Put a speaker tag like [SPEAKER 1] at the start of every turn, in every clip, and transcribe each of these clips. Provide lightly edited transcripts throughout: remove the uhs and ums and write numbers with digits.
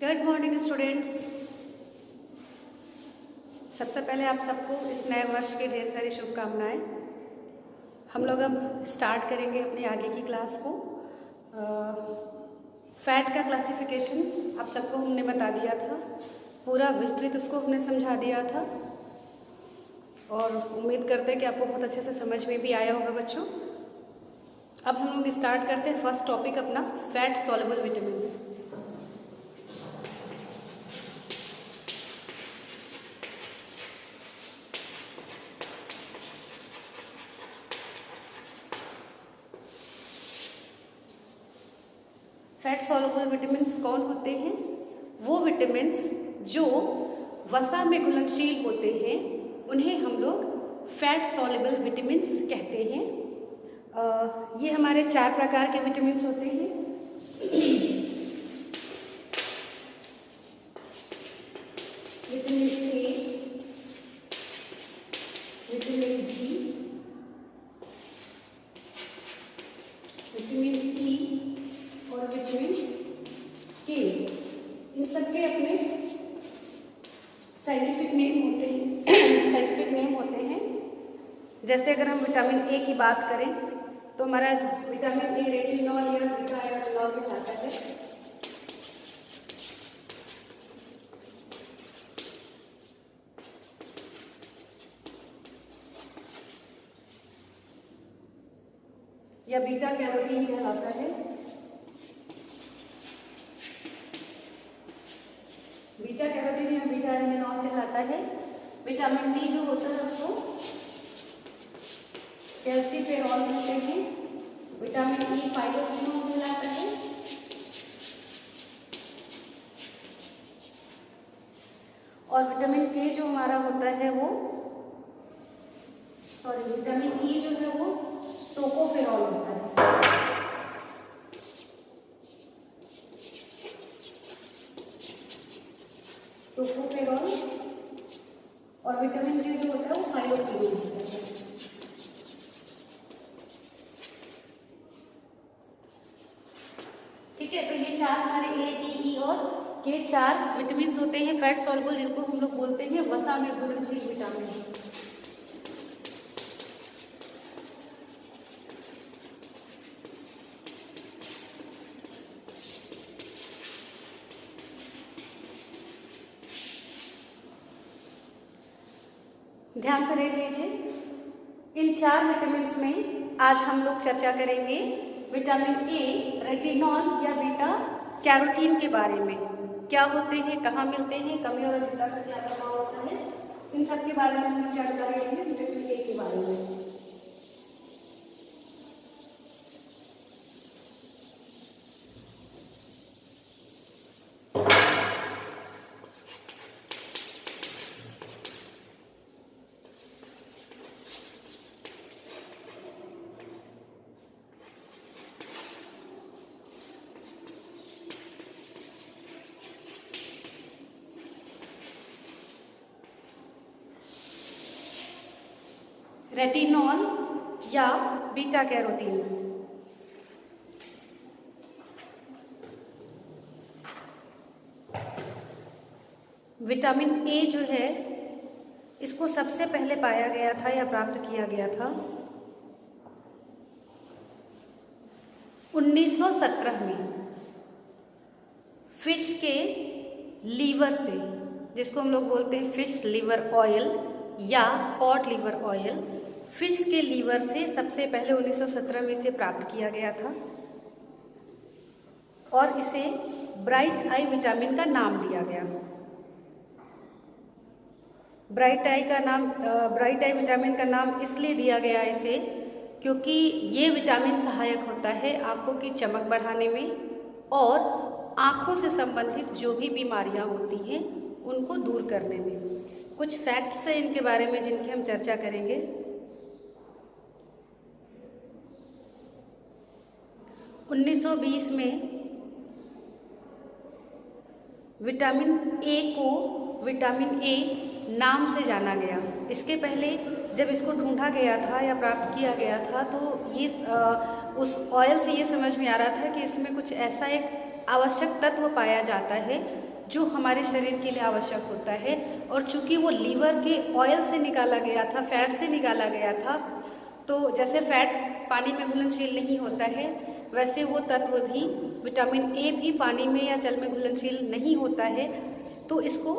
[SPEAKER 1] Good morning students. सबसे पहले आप सबको इस नए वर्ष की ढेर सारी शुभकामनाएं। हम लोग अब स्टार्ट करेंगे अपनी आगे की क्लास को। फैट का क्लासिफिकेशन आप सबको हमने बता दिया था, पूरा विस्तृत उसको हमने समझा दिया था और उम्मीद करते हैं कि आपको बहुत अच्छे से समझ में भी आया होगा बच्चों। अब हम लोग स्टार्ट करते हैं फर्स्ट टॉपिक अपना, fat soluble vitamins. Fat soluble vitamins कौन होते हैं? वो विटामिन्स जो वसा में घुलनशील होते हैं उन्हें हम लोग फैट सॉल्युबल विटामिन्स कहते हैं। ये हमारे 4 प्रकार के विटामिन्स होते हैं। Vitamin A, vitamin B, vitamin E और विटामिन के। इन सबके अपने साइंटिफिक नेम होते हैं। जैसे अगर हम विटामिन ए की बात करें तो हमारा विटामिन ए रेटिनॉल या बीटा कैरोटीनॉल कहलाता है। या बीटा कैरोटीन कहलाता है। बीटा कैरोटीन या बीटा एमिनॉल कहलाता है। विटामिन डी जो होता है उसको कैल्सीफेरॉल कहते हैं। विटामिन ई फाइटोक्विनोन कहलाता है। और विटामिन के जो हमारा होता है वो विटामिन ई जो है वो टोकोफेरॉल होता है। टोकोफेरॉल और विटामिन के जो होता है वो फाइटोक्विनोन होता है। ठीक है, तो ये 4 हमारे ए, डी, ई और के 4 विटामिन होते हैं फैट सॉल्युबल, जिनको हम लोग बोलते हैं वसा में घुलनशील विटामिन। ध्यान से देख लीजिए, इन 4 विटामिन्स में आज हम लोग चर्चा करेंगे विटामिन ए, रेटिनॉल या बीटा कैरोटीन के बारे में। क्या होते हैं, कहाँ मिलते हैं, कमी और अधिकता का क्या प्रभाव होता है, इन सब के बारे में हम जानकारी लेंगे विटामिन ए के बारे में। रेटिनॉल या बीटा कैरोटीन। विटामिन ए जो है इसको सबसे पहले पाया गया था या प्राप्त किया गया था 1917 में फिश के लीवर से, जिसको हम लोग बोलते हैं फिश लीवर ऑयल या कॉड लीवर ऑयल। फिश के लीवर से सबसे पहले 1917 में इसे प्राप्त किया गया था और इसे ब्राइट आई विटामिन का नाम दिया गया। ब्राइट आई विटामिन का नाम इसलिए दिया गया इसे क्योंकि ये विटामिन सहायक होता है आंखों की चमक बढ़ाने में और आंखों से संबंधित जो भी बीमारियां होती हैं उनको दूर करने में। कुछ फैक्ट्स हैं इनके बारे में जिनकी हम चर्चा करेंगे। उन्नीस 1920 में विटामिन ए को विटामिन ए नाम से जाना गया। इसके पहले जब इसको ढूंढा गया था या प्राप्त किया गया था तो ये उस ऑयल से ये समझ में आ रहा था कि इसमें कुछ ऐसा एक आवश्यक तत्व पाया जाता है जो हमारे शरीर के लिए आवश्यक होता है। और चूंकि वो लीवर के ऑयल से निकाला गया था, फैट से निकाला गया था, तो जैसे फैट पानी में घुलनशील नहीं होता है, वैसे वो तत्व भी विटामिन ए भी पानी में या जल में घुलनशील नहीं होता है। तो इसको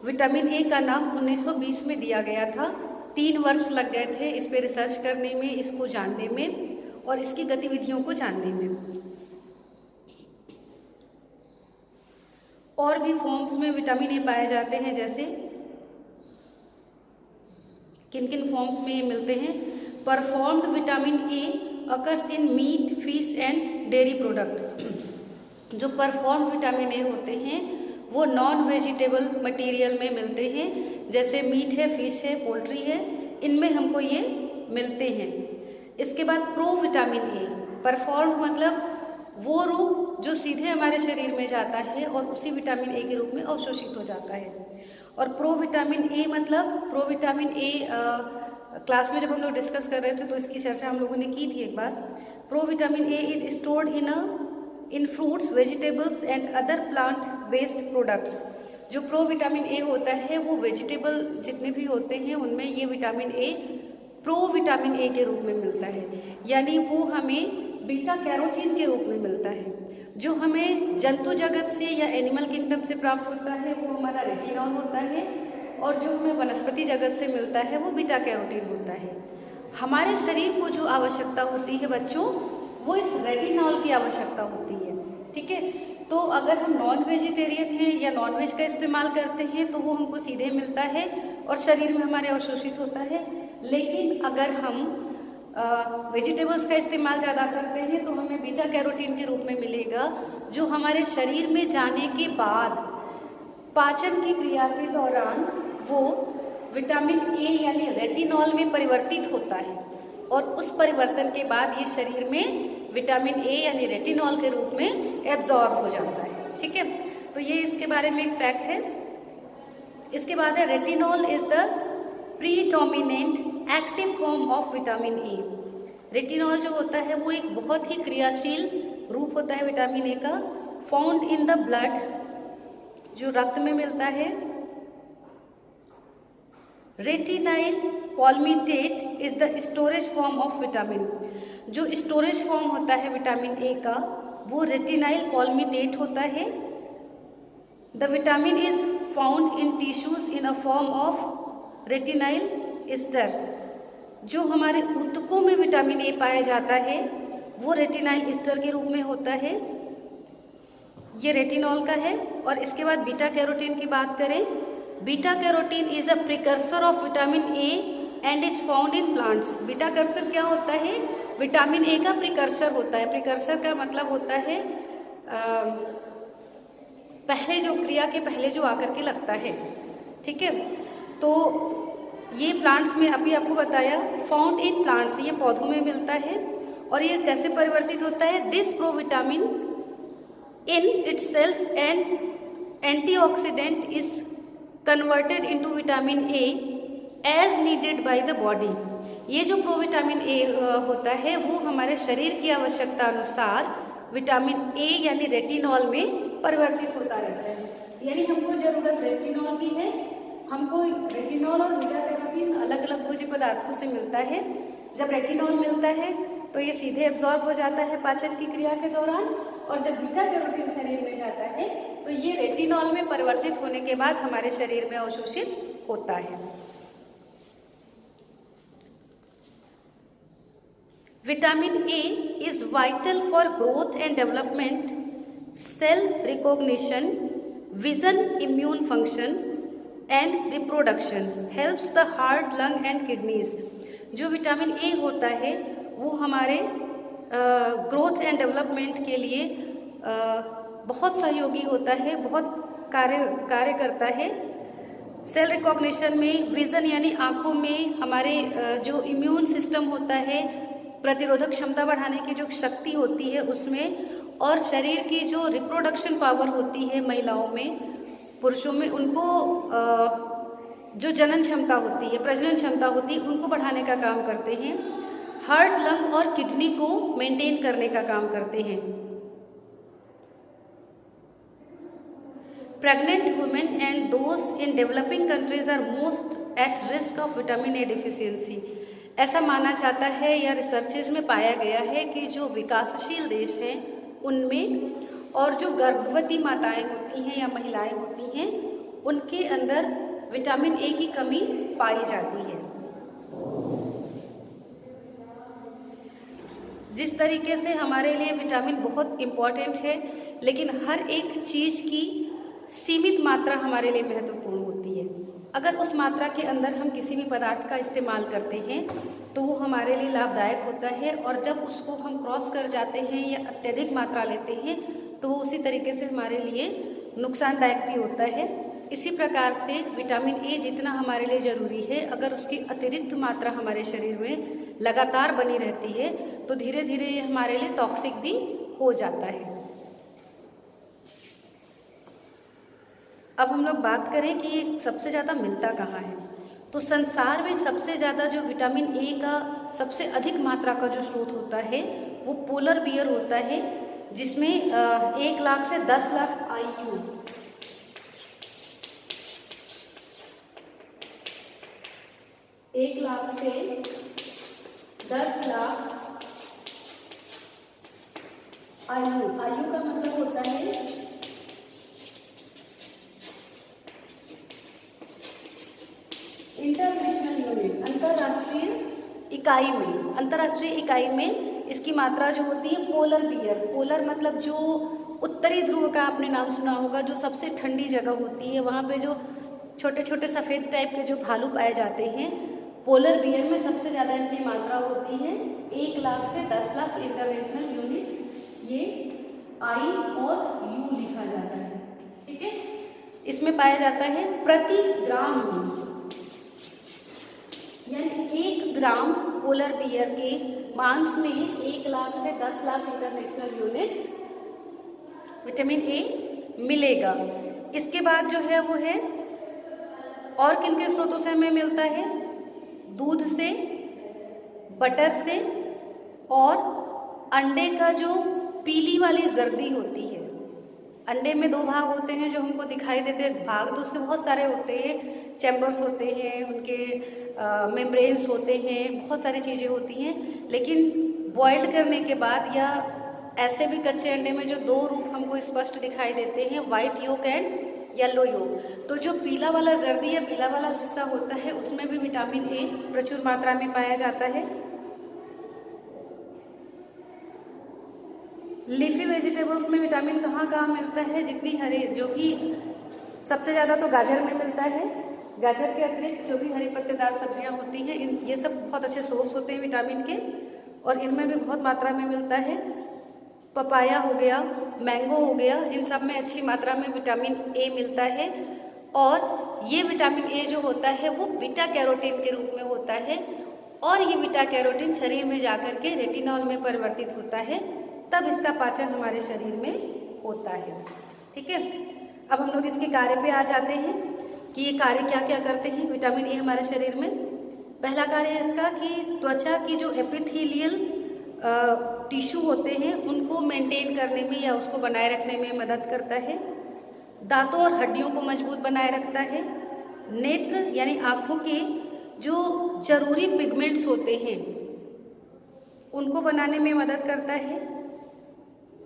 [SPEAKER 1] विटामिन ए का नाम 1920 में दिया गया था। 3 वर्ष लग गए थे इस पे रिसर्च करने में, इसको जानने में और इसकी गतिविधियों को जानने में। और भी फॉर्म्स में विटामिन ए पाए जाते हैं, जैसे किन किन फॉर्म्स में ये मिलते हैं। Performed vitamin A occurs in meat, fish and dairy product. जो परफॉर्म्ड विटामिन ए होते हैं वो नॉन वेजिटेबल मटेरियल में मिलते हैं, जैसे मीट है, फिश है, पोल्ट्री है, इनमें हमको ये मिलते हैं। इसके बाद प्रो विटामिन ए, परफॉर्म्ड मतलब वो रूप जो सीधे हमारे शरीर में जाता है और उसी विटामिन ए के रूप में अवशोषित हो जाता है। और प्रो विटामिन ए मतलब, प्रो विटामिन ए क्लास में जब हम लोग डिस्कस कर रहे थे तो इसकी चर्चा हम लोगों ने की थी एक बार। Pro vitamin A is stored in fruits, vegetables and other plant based products. जो प्रो विटामिन ए होता है वो वेजिटेबल जितने भी होते हैं उनमें ये विटामिन ए प्रो विटामिन ए के रूप में मिलता है, यानी वो हमें बीटा कैरोटीन के रूप में मिलता है। जो हमें जंतु जगत से या एनिमल किंगडम से प्राप्त होता है वो हमारा रेटिनॉल होता है, और जो हमें वनस्पति जगत से मिलता है वो बीटा कैरोटीन होता है। हमारे शरीर को जो आवश्यकता होती है बच्चों, वो इस रेटिनॉल की आवश्यकता होती है। ठीक है, तो अगर हम नॉन वेजिटेरियन हैं या नॉन वेज का इस्तेमाल करते हैं तो वो हमको सीधे मिलता है और शरीर में हमारे अवशोषित होता है। लेकिन अगर हम वेजिटेबल्स का इस्तेमाल ज़्यादा करते हैं तो हमें बीटा कैरोटीन के रूप में मिलेगा, जो हमारे शरीर में जाने के बाद पाचन की क्रिया के दौरान वो विटामिन ए यानी रेटिनॉल में परिवर्तित होता है, और उस परिवर्तन के बाद ये शरीर में विटामिन ए यानी रेटिनॉल के रूप में एब्जॉर्ब हो जाता है। ठीक है, तो ये इसके बारे में एक फैक्ट है। इसके बाद है retinol is the predominant active form of vitamin A. Retinol जो होता है वो एक बहुत ही क्रियाशील रूप होता है विटामिन ए का, फाउंड इन द ब्लड, जो रक्त में मिलता है। Retinyl palmitate is the storage form of vitamin. जो स्टोरेज फॉर्म होता है विटामिन ए का वो रेटिनाइल पॉल्मिटेट होता है। The vitamin is found in tissues in a form of retinyl ester. जो हमारे ऊतकों में विटामिन ए पाया जाता है वो रेटिनाइल एस्टर के रूप में होता है। ये रेटिनॉल का है। और इसके बाद बीटा कैरोटीन की बात करें, beta carotene is a precursor of vitamin A and is found in plants. Beta cursor क्या होता है? विटामिन ए का प्रिकर्सर होता है। प्रिकर्सर का मतलब होता है पहले जो क्रिया के पहले जो आकर के लगता है। ठीक है, तो ये प्लांट्स में अभी आपको बताया, फाउंड इन प्लांट्स, ये पौधों में मिलता है। और ये कैसे परिवर्तित होता है? This provitamin in itself and antioxidant is converted into vitamin A as needed by the body. ये जो प्रोविटामिन ए होता है वो हमारे शरीर की आवश्यकता अनुसार विटामिन ए यानी रेटिनॉल में परिवर्तित होता रहता है। यानी हमको जरूरत रेटिनॉल की है, हमको रेटिनॉल और बीटा कैरोटीन अलग अलग भोज्य पदार्थों से मिलता है। जब रेटिनॉल मिलता है तो ये सीधे एब्जॉर्ब हो जाता है पाचन की क्रिया के दौरान, और जब बीटा कैरोटीन शरीर में जाता है तो ये रेटिनॉल में परिवर्तित होने के बाद हमारे शरीर में अवशोषित होता है। Vitamin A is vital for growth and development, cell recognition, vision, immune function and reproduction, helps the heart, lung and kidneys. जो विटामिन ए होता है वो हमारे ग्रोथ एंड डेवलपमेंट के लिए बहुत सहयोगी होता है, बहुत कार्य करता है। सेल रिकॉग्निशन में, विजन यानी आँखों में, हमारे जो इम्यून सिस्टम होता है, प्रतिरोधक क्षमता बढ़ाने की जो शक्ति होती है उसमें, और शरीर की जो रिप्रोडक्शन पावर होती है महिलाओं में, पुरुषों में, उनको जो जनन क्षमता होती है, प्रजनन क्षमता होती है, उनको बढ़ाने का काम करते हैं। हार्ट, लंग और किडनी को मेंटेन करने का काम करते हैं। Pregnant women and those in developing countries are most at risk of vitamin A deficiency. ऐसा माना जाता है या रिसर्चेज में पाया गया है कि जो विकासशील देश हैं उनमें और जो गर्भवती माताएं होती हैं या महिलाएं होती हैं उनके अंदर विटामिन ए की कमी पाई जाती है। जिस तरीके से हमारे लिए विटामिन बहुत इम्पॉर्टेंट है, लेकिन हर एक चीज़ की सीमित मात्रा हमारे लिए महत्वपूर्ण होती है। अगर उस मात्रा के अंदर हम किसी भी पदार्थ का इस्तेमाल करते हैं तो वो हमारे लिए लाभदायक होता है, और जब उसको हम क्रॉस कर जाते हैं या अत्यधिक मात्रा लेते हैं तो वो उसी तरीके से हमारे लिए नुकसानदायक भी होता है। इसी प्रकार से विटामिन ए जितना हमारे लिए ज़रूरी है, अगर उसकी अतिरिक्त मात्रा हमारे शरीर में लगातार बनी रहती है तो धीरे धीरे ये हमारे लिए टॉक्सिक भी हो जाता है। अब हम लोग बात करें कि ये सबसे ज़्यादा मिलता कहाँ है, तो संसार में सबसे ज़्यादा जो विटामिन ए का सबसे अधिक मात्रा का जो स्रोत होता है वो पोलर बियर होता है, जिसमें 1 लाख से 10 लाख IU 1 लाख से 10 लाख IU का मतलब होता है इंटरनेशनल यूनिट, अंतर्राष्ट्रीय इकाई में इसकी मात्रा जो होती है पोलर बियर। पोलर मतलब जो उत्तरी ध्रुव का आपने नाम सुना होगा, जो सबसे ठंडी जगह होती है, वहाँ पे जो छोटे छोटे सफ़ेद टाइप के जो भालू पाए जाते हैं, पोलर बियर में सबसे ज़्यादा इनकी मात्रा होती है। 1 लाख से 10 लाख इंटरनेशनल यूनिट, ये I और U लिखा जाता है, ठीक है। इसमें पाया जाता है प्रति ग्राम में, यानी 1 ग्राम पोलर बियर के मांस में 1 लाख से 10 lakh international unit vitamin A मिलेगा। इसके बाद जो है वो है और किन के स्रोतों से हमें मिलता है, दूध से, बटर से, और अंडे का जो पीली वाली जर्दी होती है। अंडे में 2 भाग होते हैं जो हमको दिखाई देते हैं, भाग तो उसके बहुत सारे होते हैं, चैम्बर्स होते हैं, उनके मेम्ब्रेन्स होते हैं, बहुत सारी चीज़ें होती हैं, लेकिन बॉइल्ड करने के बाद या ऐसे भी कच्चे अंडे में जो 2 रूप हमको स्पष्ट दिखाई देते हैं, वाइट योक एंड येलो योक। तो जो पीला वाला जर्दी या पीला वाला हिस्सा होता है उसमें भी विटामिन ए प्रचुर मात्रा में पाया जाता है। लीफी वेजिटेबल्स में विटामिन कहाँ मिलता है, जितनी हरी, जो कि सबसे ज़्यादा तो गाजर में मिलता है। गाजर के अतिरिक्त जो भी हरी पत्तेदार सब्जियां होती हैं, ये सब बहुत अच्छे सोर्स होते हैं विटामिन के, और इनमें भी बहुत मात्रा में मिलता है। पपाया हो गया, मैंगो हो गया, इन सब में अच्छी मात्रा में विटामिन ए मिलता है। और ये विटामिन ए जो होता है वो बीटा कैरोटीन के रूप में होता है, और ये बीटा कैरोटीन शरीर में जाकर के रेटिनॉल में परिवर्तित होता है, तब इसका पाचन हमारे शरीर में होता है, ठीक है। अब हम लोग इसके कार्य पे आ जाते हैं कि ये कार्य क्या क्या करते हैं विटामिन ए हमारे शरीर में। पहला कार्य है इसका कि त्वचा की जो एपिथेलियल टिश्यू होते हैं उनको मेंटेन करने में या उसको बनाए रखने में मदद करता है। दांतों और हड्डियों को मजबूत बनाए रखता है। नेत्र यानी आँखों के जो जरूरी पिगमेंट्स होते हैं उनको बनाने में मदद करता है।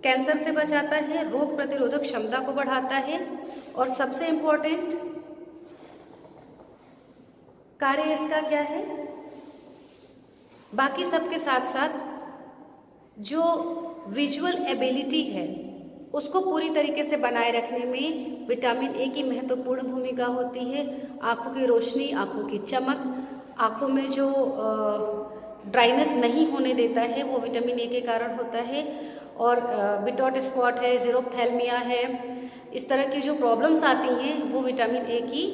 [SPEAKER 1] कैंसर से बचाता है, रोग प्रतिरोधक क्षमता को बढ़ाता है, और सबसे इम्पोर्टेंट कार्य इसका क्या है, बाकी सबके साथ साथ जो विजुअल एबिलिटी है उसको पूरी तरीके से बनाए रखने में विटामिन ए की महत्वपूर्ण भूमिका होती है। आँखों की रोशनी, आँखों की चमक, आँखों में जो ड्राइनेस नहीं होने देता है वो विटामिन ए के कारण होता है। और बिटॉट स्पॉट है, ज़ीरोफ्थैल्मिया है, इस तरह की जो प्रॉब्लम्स आती हैं वो विटामिन ए की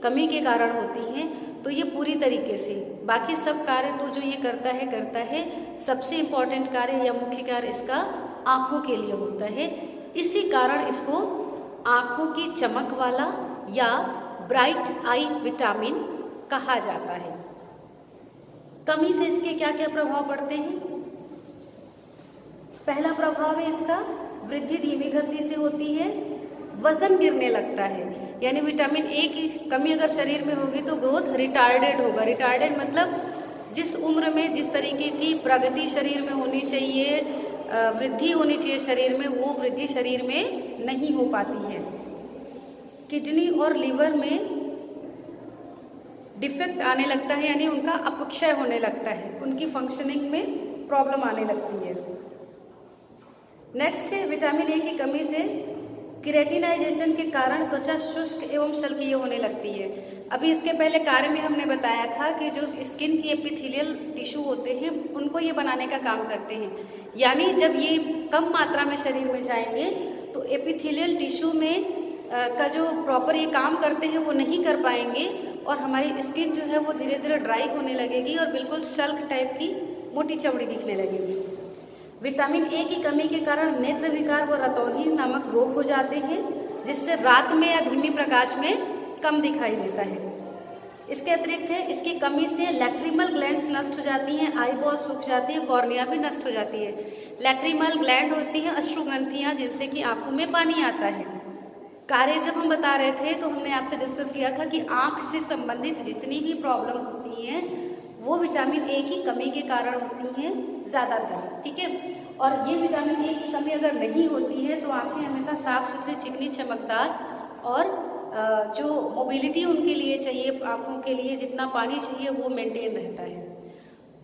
[SPEAKER 1] कमी के कारण होती हैं। तो ये पूरी तरीके से बाकी सब कार्य तो जो ये करता है, सबसे इम्पॉर्टेंट कार्य या मुख्य कार्य इसका आँखों के लिए होता है। इसी कारण इसको आँखों की चमक वाला या ब्राइट आई विटामिन कहा जाता है। कमी से इसके क्या क्या प्रभाव पड़ते हैं? पहला प्रभाव है इसका, वृद्धि धीमी गति से होती है, वजन गिरने लगता है। यानी विटामिन ए की कमी अगर शरीर में होगी तो ग्रोथ रिटार्डेड होगा। रिटार्डेड मतलब जिस उम्र में जिस तरीके की प्रगति शरीर में होनी चाहिए, वृद्धि होनी चाहिए शरीर में, वो वृद्धि शरीर में नहीं हो पाती है। किडनी और लीवर में डिफेक्ट आने लगता है, यानी उनका अपक्षय होने लगता है, उनकी फंक्शनिंग में प्रॉब्लम आने लगती है। नेक्स्ट है विटामिन ए की कमी से केराटिनाइजेशन के कारण त्वचा शुष्क एवं शल्कीय होने लगती है। अभी इसके पहले कार्य में हमने बताया था कि जो स्किन की एपिथेलियल टिश्यू होते हैं उनको ये बनाने का काम करते हैं। यानी जब ये कम मात्रा में शरीर में जाएंगे तो एपिथेलियल टिश्यू में का जो प्रॉपर ये काम करते हैं वो नहीं कर पाएंगे और हमारी स्किन जो है वो धीरे धीरे ड्राई होने लगेगी और बिल्कुल शल्क टाइप की मोटी चमड़ी दिखने लगेगी। विटामिन ए की कमी के कारण नेत्र विकार व रतौंधी नामक रोग हो जाते हैं, जिससे रात में या धीमी प्रकाश में कम दिखाई देता है। इसके अतिरिक्त है इसकी कमी से लैक्रिमल ग्लैंड्स नष्ट हो जाती हैं, आई बॉल सूख जाती है, कॉर्निया भी नष्ट हो जाती है। लैक्रिमल ग्लैंड होती है अश्रु ग्रंथियाँ, जिनसे कि आंखों में पानी आता है। कार्य जब हम बता रहे थे तो हमने आपसे डिस्कस किया था कि आंख से संबंधित जितनी भी प्रॉब्लम होती हैं वो विटामिन ए की कमी के कारण होती हैं ज़्यादातर, ठीक है। और ये विटामिन ए की कमी अगर नहीं होती है तो आंखें हमेशा साफ सुथरी, चिकनी, चमकदार और जो मोबिलिटी उनके लिए चाहिए, आंखों के लिए जितना पानी चाहिए वो मेंटेन रहता है।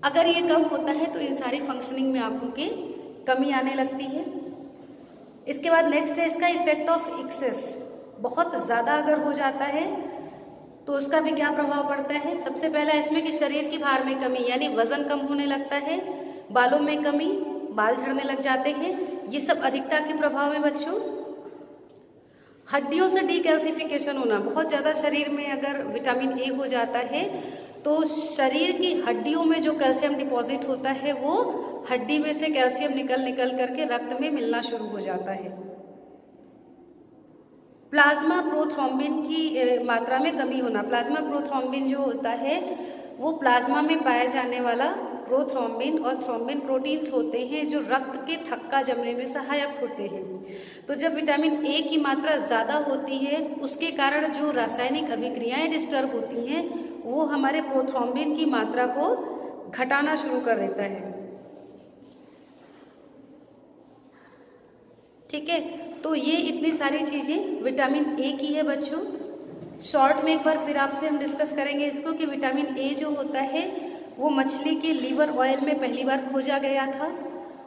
[SPEAKER 1] अगर ये कम होता है तो इन सारी फंक्शनिंग में आंखों की कमी आने लगती है। इसके बाद नेक्स्ट है इसका इफेक्ट ऑफ एक्सेस। बहुत ज़्यादा अगर हो जाता है तो उसका भी क्या प्रभाव पड़ता है। सबसे पहला इसमें कि शरीर की भार में कमी, यानी वजन कम होने लगता है, बालों में कमी, बाल झड़ने लग जाते हैं, ये सब अधिकता के प्रभाव है बच्चों। हड्डियों से डीकैल्सिफिकेशन होना, बहुत ज़्यादा शरीर में अगर विटामिन ए हो जाता है तो शरीर की हड्डियों में जो कैल्शियम डिपॉजिट होता है वो हड्डी में से कैल्शियम निकल करके रक्त में मिलना शुरू हो जाता है। प्लाज्मा प्रोथ्रोम्बिन की मात्रा में कमी होना। प्लाज्मा प्रोथ्रोम्बिन जो होता है वो प्लाज्मा में पाया जाने वाला प्रोथ्रोम्बिन और थ्रोम्बिन प्रोटीन्स होते हैं जो रक्त के थक्का जमने में सहायक होते हैं। तो जब विटामिन ए की मात्रा ज़्यादा होती है उसके कारण जो रासायनिक अभिक्रियाएं डिस्टर्ब होती हैं वो हमारे प्रोथ्रोम्बिन की मात्रा को घटाना शुरू कर देता है, ठीक है। तो ये इतनी सारी चीज़ें विटामिन ए की है बच्चों। शॉर्ट में एक बार फिर आपसे हम डिस्कस करेंगे इसको कि विटामिन ए जो होता है वो मछली के लीवर ऑयल में पहली बार खोजा गया था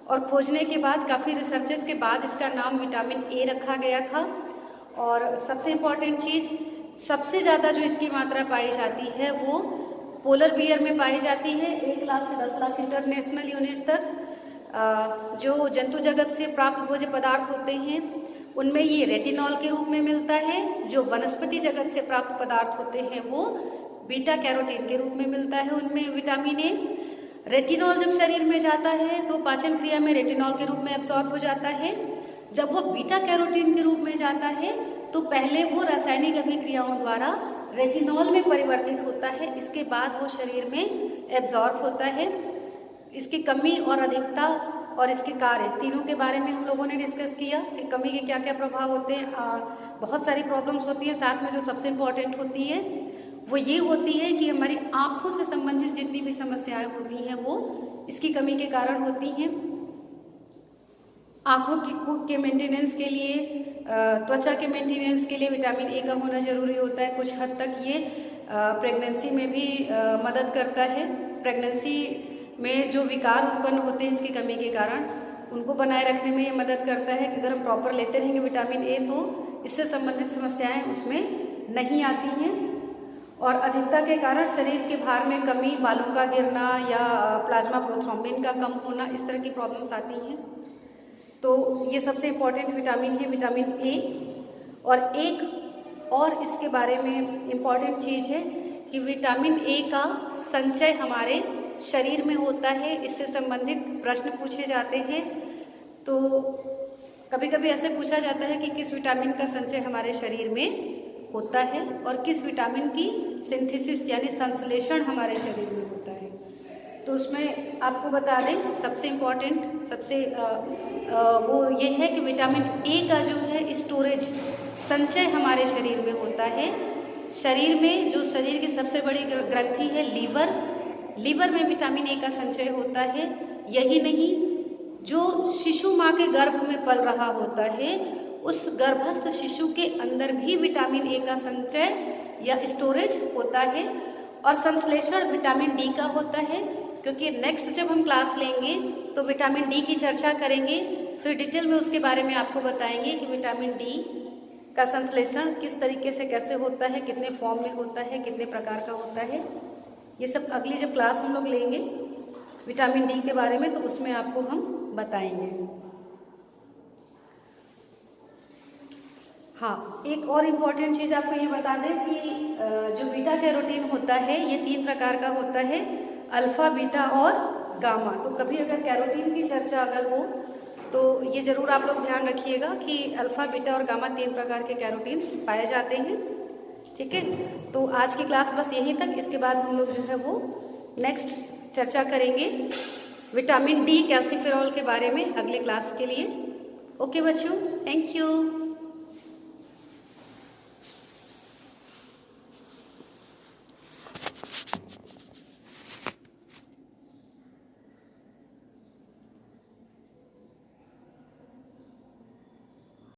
[SPEAKER 1] और खोजने के बाद काफ़ी रिसर्चेस के बाद इसका नाम विटामिन ए रखा गया था। और सबसे इम्पॉर्टेंट चीज़, सबसे ज़्यादा जो इसकी मात्रा पाई जाती है वो पोलर बियर में पाई जाती है। 1 लाख से 10 लाख इंटरनेशनल यूनिट तक जो जंतु जगत से प्राप्त भोज्य पदार्थ होते हैं उनमें ये रेटिनॉल के रूप में मिलता है। जो वनस्पति जगत से प्राप्त पदार्थ होते हैं वो बीटा कैरोटीन के रूप में मिलता है, उनमें विटामिन ए। रेटिनॉल जब शरीर में जाता है तो पाचन क्रिया में रेटिनॉल के रूप में एब्सॉर्ब हो जाता है। जब वो बीटा कैरोटीन के रूप में जाता है तो पहले वो रासायनिक अभिक्रियाओं द्वारा रेटिनॉल में परिवर्तित होता है, इसके बाद वो शरीर में एब्सॉर्ब होता है। इसकी कमी और अधिकता और इसके कार्य तीनों के बारे में हम लोगों ने डिस्कस किया कि कमी के क्या क्या प्रभाव होते हैं। बहुत सारी प्रॉब्लम्स होती है, साथ में जो सबसे इम्पॉर्टेंट होती है वो ये होती है कि हमारी आँखों से संबंधित जितनी भी समस्याएं होती हैं वो इसकी कमी के कारण होती हैं। आँखों के मेंटेनेंस के लिए, त्वचा के मेंटेनेंस के लिए विटामिन ए का होना जरूरी होता है। कुछ हद तक ये प्रेगनेंसी में भी मदद करता है। प्रेगनेंसी में जो विकार उत्पन्न होते हैं इसकी कमी के कारण उनको बनाए रखने में ये मदद करता है कि अगर हम प्रॉपर लेते रहेंगे विटामिन ए तो इससे संबंधित समस्याएं उसमें नहीं आती हैं। और अधिकता के कारण शरीर के भार में कमी, बालों का गिरना या प्लाज्मा प्रोथ्रोम्बिन का कम होना, इस तरह की प्रॉब्लम्स आती हैं। तो ये सबसे इम्पॉर्टेंट विटामिन है विटामिन ए। और एक और इसके बारे में इम्पॉर्टेंट चीज़ है कि विटामिन ए का संचय हमारे शरीर में होता है। इससे संबंधित प्रश्न पूछे जाते हैं। तो कभी कभी ऐसे पूछा जाता है कि किस विटामिन का संचय हमारे शरीर में होता है और किस विटामिन की सिंथेसिस यानी संश्लेषण हमारे शरीर में होता है। तो उसमें आपको बता दें सबसे इम्पॉर्टेंट वो ये है कि विटामिन ए का जो है स्टोरेज संचय हमारे शरीर में होता है। शरीर में जो शरीर की सबसे बड़ी ग्रंथि है लीवर में विटामिन ए का संचय होता है। यही नहीं, जो शिशु माँ के गर्भ में पल रहा होता है उस गर्भस्थ शिशु के अंदर भी विटामिन ए का संचय या स्टोरेज होता है। और संश्लेषण विटामिन डी का होता है, क्योंकि नेक्स्ट जब हम क्लास लेंगे तो विटामिन डी की चर्चा करेंगे, फिर डिटेल में उसके बारे में आपको बताएंगे कि विटामिन डी का संश्लेषण किस तरीके से कैसे होता है, कितने फॉर्म में होता है, कितने प्रकार का होता है। ये सब अगली जब क्लास हम लोग लेंगे विटामिन डी के बारे में तो उसमें आपको हम बताएंगे। हाँ, एक और इम्पॉर्टेंट चीज़ आपको ये बता दें कि जो बीटा कैरोटीन होता है ये 3 प्रकार का होता है, अल्फा, बीटा और गामा। तो कभी अगर कैरोटीन की चर्चा अगर हो तो ये ज़रूर आप लोग ध्यान रखिएगा कि अल्फा, बीटा और गामा 3 प्रकार के कैरोटीन पाए जाते हैं। ठीक है, तो आज की क्लास बस यहीं तक। इसके बाद हम लोग जो है वो नेक्स्ट चर्चा करेंगे विटामिन डी कैल्सीफेरॉल के बारे में अगले क्लास के लिए। ओके बच्चों, थैंक यू।